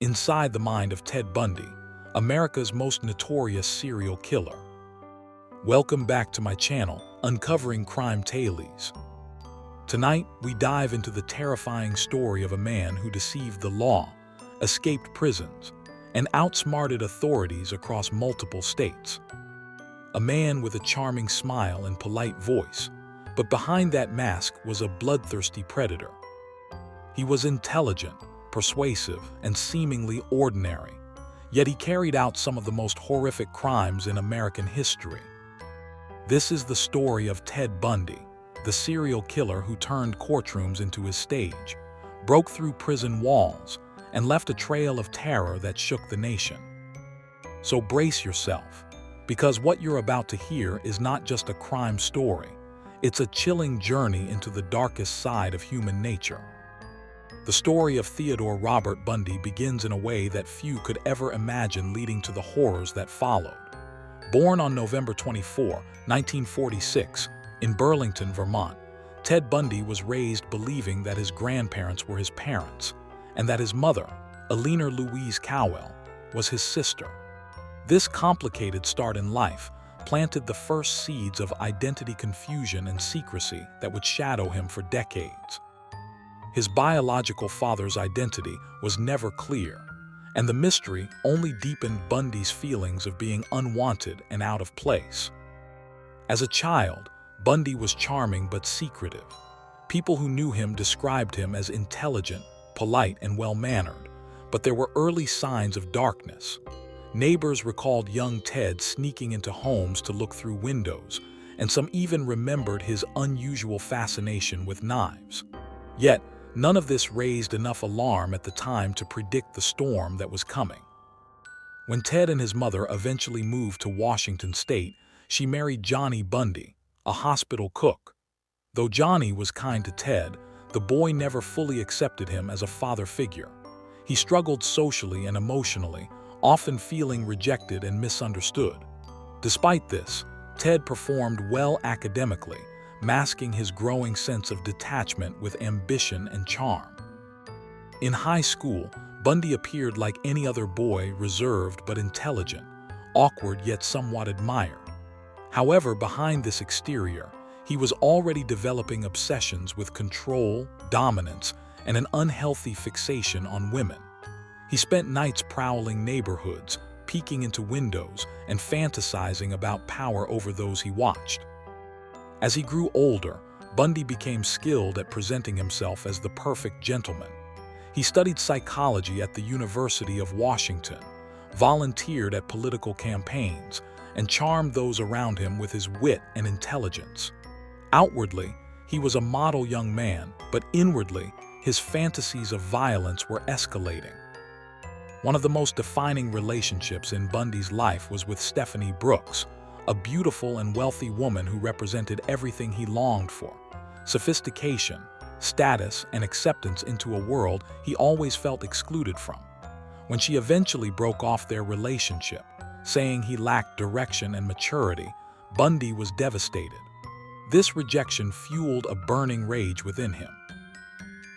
Inside the mind of Ted Bundy, America's most notorious serial killer. Welcome back to my channel, Uncovering Crime Tales. Tonight, we dive into the terrifying story of a man who deceived the law, escaped prisons, and outsmarted authorities across multiple states. A man with a charming smile and polite voice, but behind that mask was a bloodthirsty predator. He was intelligent, persuasive, and seemingly ordinary, yet he carried out some of the most horrific crimes in American history. This is the story of Ted Bundy, the serial killer who turned courtrooms into his stage, broke through prison walls, and left a trail of terror that shook the nation. So brace yourself, because what you're about to hear is not just a crime story, it's a chilling journey into the darkest side of human nature. The story of Theodore Robert Bundy begins in a way that few could ever imagine, leading to the horrors that followed. Born on November 24, 1946, in Burlington, Vermont, Ted Bundy was raised believing that his grandparents were his parents, and that his mother, Eleanor Louise Cowell, was his sister. This complicated start in life planted the first seeds of identity confusion and secrecy that would shadow him for decades. His biological father's identity was never clear, and the mystery only deepened Bundy's feelings of being unwanted and out of place. As a child, Bundy was charming but secretive. People who knew him described him as intelligent, polite, and well-mannered, but there were early signs of darkness. Neighbors recalled young Ted sneaking into homes to look through windows, and some even remembered his unusual fascination with knives. Yet, none of this raised enough alarm at the time to predict the storm that was coming. When Ted and his mother eventually moved to Washington State, she married Johnny Bundy, a hospital cook. Though Johnny was kind to Ted, the boy never fully accepted him as a father figure. He struggled socially and emotionally, often feeling rejected and misunderstood. Despite this, Ted performed well academically, masking his growing sense of detachment with ambition and charm. In high school, Bundy appeared like any other boy, reserved but intelligent, awkward yet somewhat admired. However, behind this exterior, he was already developing obsessions with control, dominance, and an unhealthy fixation on women. He spent nights prowling neighborhoods, peeking into windows, and fantasizing about power over those he watched. As he grew older, Bundy became skilled at presenting himself as the perfect gentleman. He studied psychology at the University of Washington, volunteered at political campaigns, and charmed those around him with his wit and intelligence. Outwardly, he was a model young man, but inwardly, his fantasies of violence were escalating. One of the most defining relationships in Bundy's life was with Stephanie Brooks, a beautiful and wealthy woman who represented everything he longed for: sophistication, status, and acceptance into a world he always felt excluded from. When she eventually broke off their relationship, saying he lacked direction and maturity, Bundy was devastated. This rejection fueled a burning rage within him.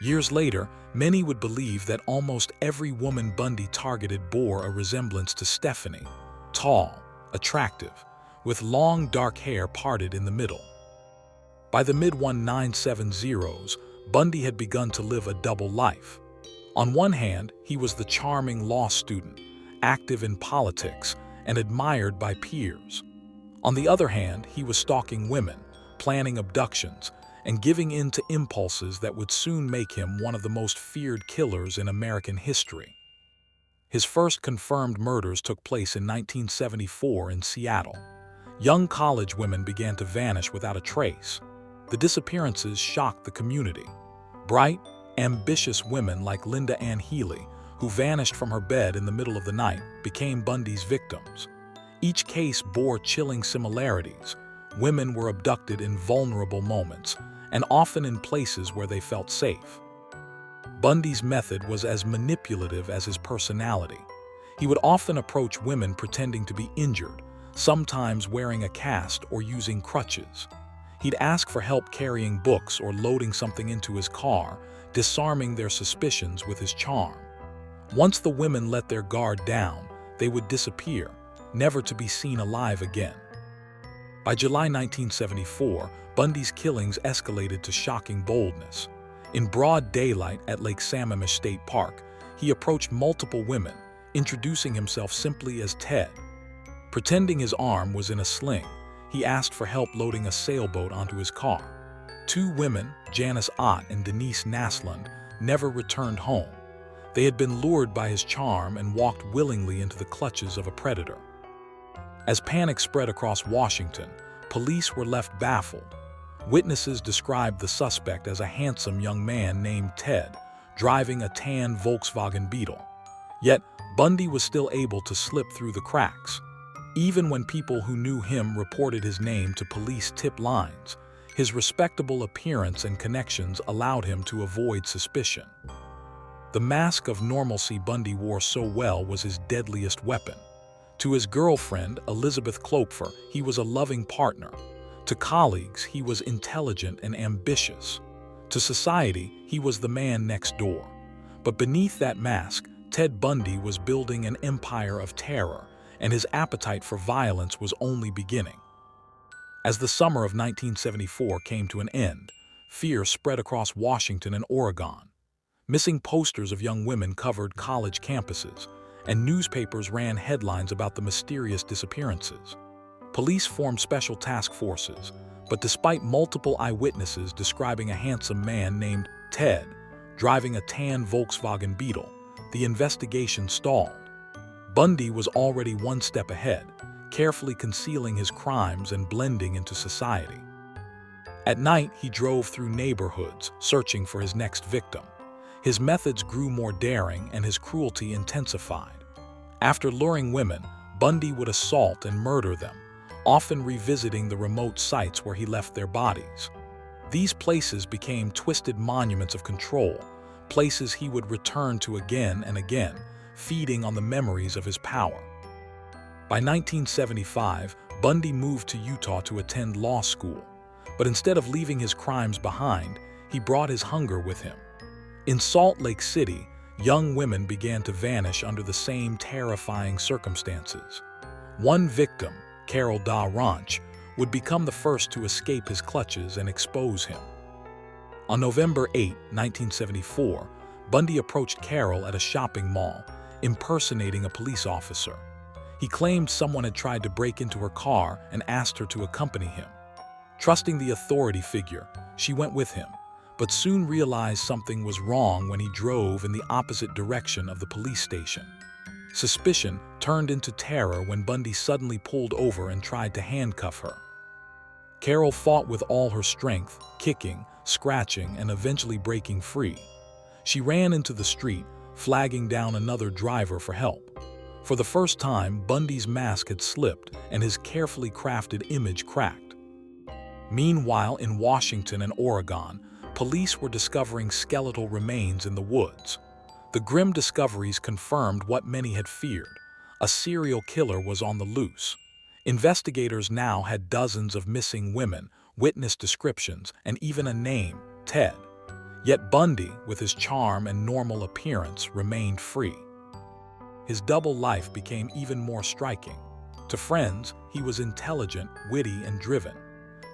Years later, many would believe that almost every woman Bundy targeted bore a resemblance to Stephanie: tall, attractive, with long dark hair parted in the middle. By the mid-1970s, Bundy had begun to live a double life. On one hand, he was the charming law student, active in politics, and admired by peers. On the other hand, he was stalking women, planning abductions, and giving in to impulses that would soon make him one of the most feared killers in American history. His first confirmed murders took place in 1974 in Seattle. Young college women began to vanish without a trace. The disappearances shocked the community. Bright, ambitious women like Linda Ann Healy, who vanished from her bed in the middle of the night, became Bundy's victims. Each case bore chilling similarities. Women were abducted in vulnerable moments, and often in places where they felt safe. Bundy's method was as manipulative as his personality. He would often approach women pretending to be injured, sometimes wearing a cast or using crutches. He'd ask for help carrying books or loading something into his car, disarming their suspicions with his charm. Once the women let their guard down, they would disappear, never to be seen alive again. By July 1974, Bundy's killings escalated to shocking boldness. In broad daylight at Lake Sammamish State Park, he approached multiple women, introducing himself simply as Ted. Pretending his arm was in a sling, he asked for help loading a sailboat onto his car. Two women, Janice Ott and Denise Naslund, never returned home. They had been lured by his charm and walked willingly into the clutches of a predator. As panic spread across Washington, police were left baffled. Witnesses described the suspect as a handsome young man named Ted, driving a tan Volkswagen Beetle. Yet, Bundy was still able to slip through the cracks. Even when people who knew him reported his name to police tip lines, his respectable appearance and connections allowed him to avoid suspicion. The mask of normalcy Bundy wore so well was his deadliest weapon. To his girlfriend, Elizabeth Klopfer, he was a loving partner. To colleagues, he was intelligent and ambitious. To society, he was the man next door. But beneath that mask, Ted Bundy was building an empire of terror, and his appetite for violence was only beginning. As the summer of 1974 came to an end, fear spread across Washington and Oregon. Missing posters of young women covered college campuses, and newspapers ran headlines about the mysterious disappearances. Police formed special task forces, but despite multiple eyewitnesses describing a handsome man named Ted driving a tan Volkswagen Beetle, the investigation stalled. Bundy was already one step ahead, carefully concealing his crimes and blending into society. At night, he drove through neighborhoods, searching for his next victim. His methods grew more daring and his cruelty intensified. After luring women, Bundy would assault and murder them, often revisiting the remote sites where he left their bodies. These places became twisted monuments of control, places he would return to again and again, feeding on the memories of his power. By 1975, Bundy moved to Utah to attend law school, but instead of leaving his crimes behind, he brought his hunger with him. In Salt Lake City, young women began to vanish under the same terrifying circumstances. One victim, Carol Da Ranch, would become the first to escape his clutches and expose him. On November 8, 1974, Bundy approached Carol at a shopping mall, impersonating a police officer. He claimed someone had tried to break into her car and asked her to accompany him. Trusting the authority figure, she went with him, but soon realized something was wrong when he drove in the opposite direction of the police station. Suspicion turned into terror when Bundy suddenly pulled over and tried to handcuff her. Carol fought with all her strength, kicking, scratching, and eventually breaking free. She ran into the street, flagging down another driver for help. For the first time, Bundy's mask had slipped and his carefully crafted image cracked. Meanwhile, in Washington and Oregon, police were discovering skeletal remains in the woods. The grim discoveries confirmed what many had feared. A serial killer was on the loose. Investigators now had dozens of missing women, witness descriptions, and even a name, Ted. Yet Bundy, with his charm and normal appearance, remained free. His double life became even more striking. To friends, he was intelligent, witty, and driven.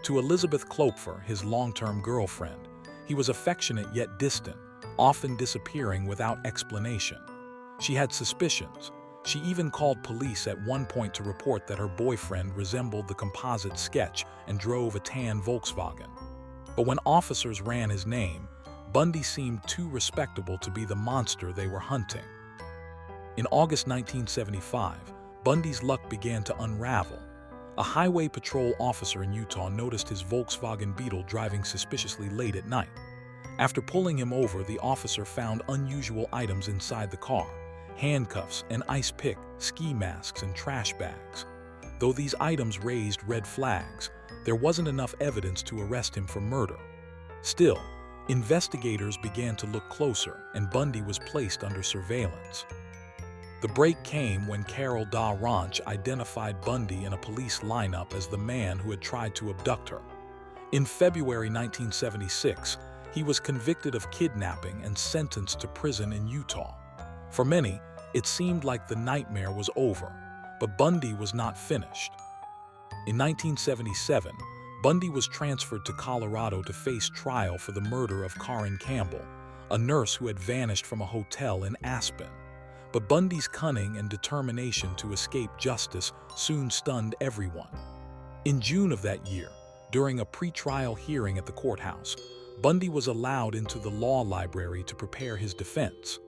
To Elizabeth Klopfer, his long-term girlfriend, he was affectionate yet distant, often disappearing without explanation. She had suspicions. She even called police at one point to report that her boyfriend resembled the composite sketch and drove a tan Volkswagen. But when officers ran his name, Bundy seemed too respectable to be the monster they were hunting. In August 1975, Bundy's luck began to unravel. A highway patrol officer in Utah noticed his Volkswagen Beetle driving suspiciously late at night. After pulling him over, the officer found unusual items inside the car: handcuffs, an ice pick, ski masks, and trash bags. Though these items raised red flags, there wasn't enough evidence to arrest him for murder. Still, investigators began to look closer, and Bundy was placed under surveillance. The break came when Carol Da Ranch identified Bundy in a police lineup as the man who had tried to abduct her. In February 1976, he was convicted of kidnapping and sentenced to prison in Utah. For many, it seemed like the nightmare was over, but Bundy was not finished. In 1977, Bundy was transferred to Colorado to face trial for the murder of Karen Campbell, a nurse who had vanished from a hotel in Aspen. But Bundy's cunning and determination to escape justice soon stunned everyone. In June of that year, during a pre-trial hearing at the courthouse, Bundy was allowed into the law library to prepare his defense.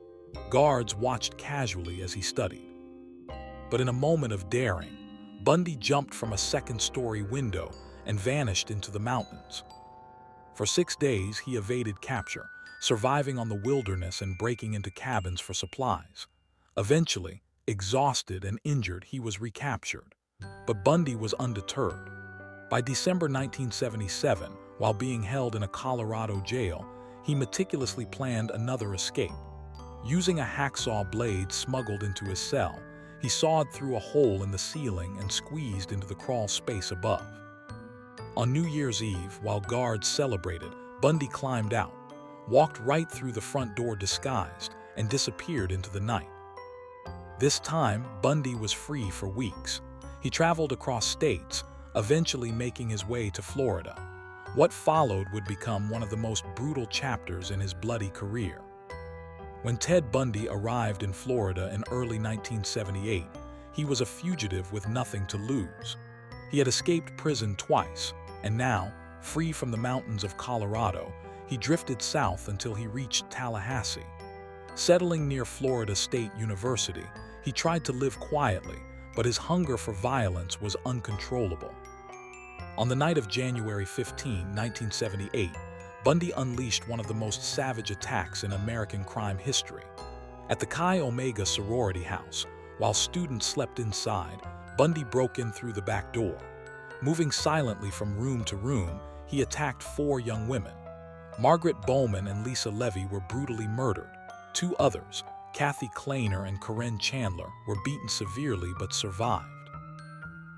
Guards watched casually as he studied. But in a moment of daring, Bundy jumped from a second-story window and vanished into the mountains. For 6 days, he evaded capture, surviving on the wilderness and breaking into cabins for supplies. Eventually, exhausted and injured, he was recaptured. But Bundy was undeterred. By December 1977, while being held in a Colorado jail, he meticulously planned another escape. Using a hacksaw blade smuggled into his cell, he sawed through a hole in the ceiling and squeezed into the crawl space above. On New Year's Eve, while guards celebrated, Bundy climbed out, walked right through the front door disguised, and disappeared into the night. This time, Bundy was free for weeks. He traveled across states, eventually making his way to Florida. What followed would become one of the most brutal chapters in his bloody career. When Ted Bundy arrived in Florida in early 1978, he was a fugitive with nothing to lose. He had escaped prison twice, and now, free from the mountains of Colorado, he drifted south until he reached Tallahassee. Settling near Florida State University, he tried to live quietly, but his hunger for violence was uncontrollable. On the night of January 15, 1978, Bundy unleashed one of the most savage attacks in American crime history. At the Chi Omega sorority house, while students slept inside, Bundy broke in through the back door. Moving silently from room to room, he attacked 4 young women. Margaret Bowman and Lisa Levy were brutally murdered. 2 others, Kathy Kleiner and Corinne Chandler, were beaten severely but survived.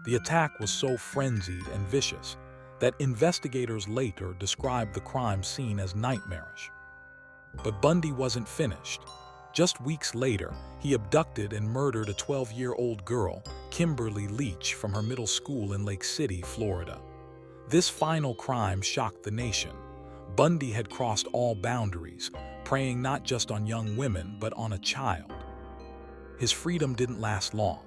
The attack was so frenzied and vicious that investigators later described the crime scene as nightmarish. But Bundy wasn't finished. Just weeks later, he abducted and murdered a 12-year-old girl, Kimberly Leach, from her middle school in Lake City, Florida. This final crime shocked the nation. Bundy had crossed all boundaries, preying not just on young women but on a child. His freedom didn't last long.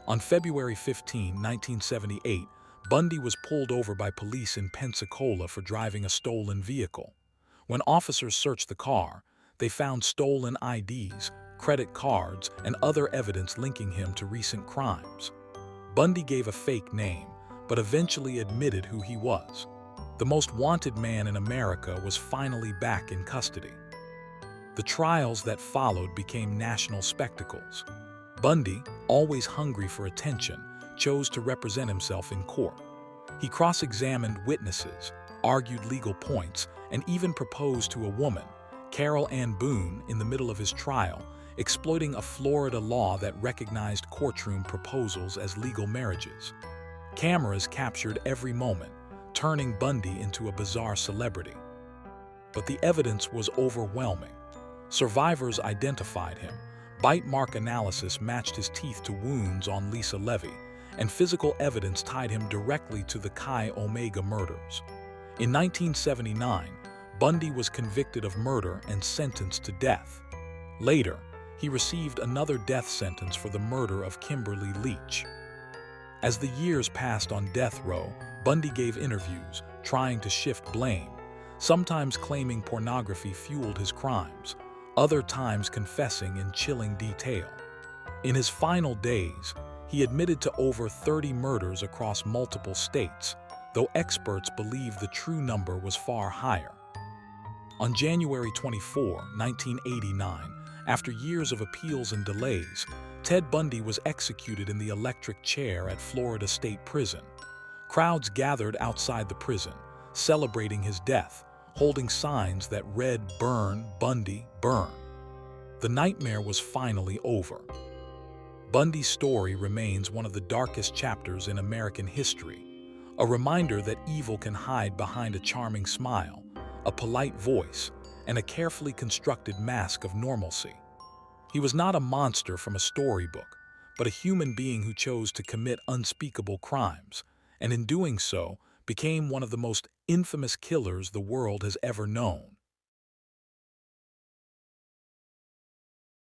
On February 15, 1978, Bundy was pulled over by police in Pensacola for driving a stolen vehicle. When officers searched the car, they found stolen IDs, credit cards, and other evidence linking him to recent crimes. Bundy gave a fake name, but eventually admitted who he was. The most wanted man in America was finally back in custody. The trials that followed became national spectacles. Bundy, always hungry for attention, chose to represent himself in court. He cross-examined witnesses, argued legal points, and even proposed to a woman, Carol Ann Boone, in the middle of his trial, exploiting a Florida law that recognized courtroom proposals as legal marriages. Cameras captured every moment, turning Bundy into a bizarre celebrity. But the evidence was overwhelming. Survivors identified him. Bite mark analysis matched his teeth to wounds on Lisa Levy, and physical evidence tied him directly to the Chi Omega murders. In 1979, Bundy was convicted of murder and sentenced to death. Later, he received another death sentence for the murder of Kimberly Leach. As the years passed on death row, Bundy gave interviews, trying to shift blame, sometimes claiming pornography fueled his crimes, other times confessing in chilling detail. In his final days, he admitted to over 30 murders across multiple states, though experts believe the true number was far higher. On January 24, 1989, after years of appeals and delays, Ted Bundy was executed in the electric chair at Florida State Prison. Crowds gathered outside the prison, celebrating his death, holding signs that read "Burn, Bundy, burn." The nightmare was finally over. Bundy's story remains one of the darkest chapters in American history, a reminder that evil can hide behind a charming smile, a polite voice, and a carefully constructed mask of normalcy. He was not a monster from a storybook, but a human being who chose to commit unspeakable crimes, and in doing so, became one of the most infamous killers the world has ever known.